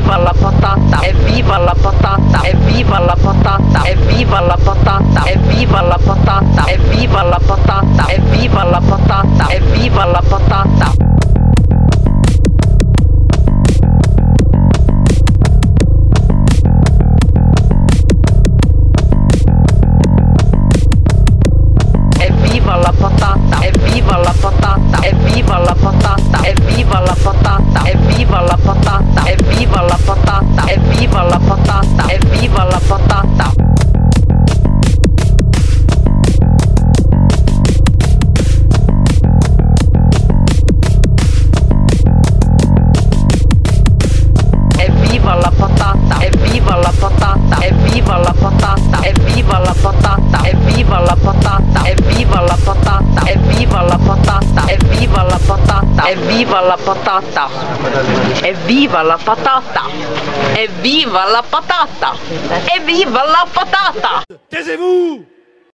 Evviva la patata, evviva la patata, evviva la patata, evviva la patata, evviva la patata, evviva la patata, evviva la patata, evviva la patata. Evviva la patata, evviva la patata, evviva la patata, evviva la patata, evviva la patata, evviva la patata, evviva la patata, evviva la patata. Evviva la patata, evviva la patata, evviva la patata, evviva la patata, evviva la patata, evviva la patata, evviva la patata, evviva la patata, evviva la patata, evviva la patata, evviva la patata, evviva la patata. Taisez-vous!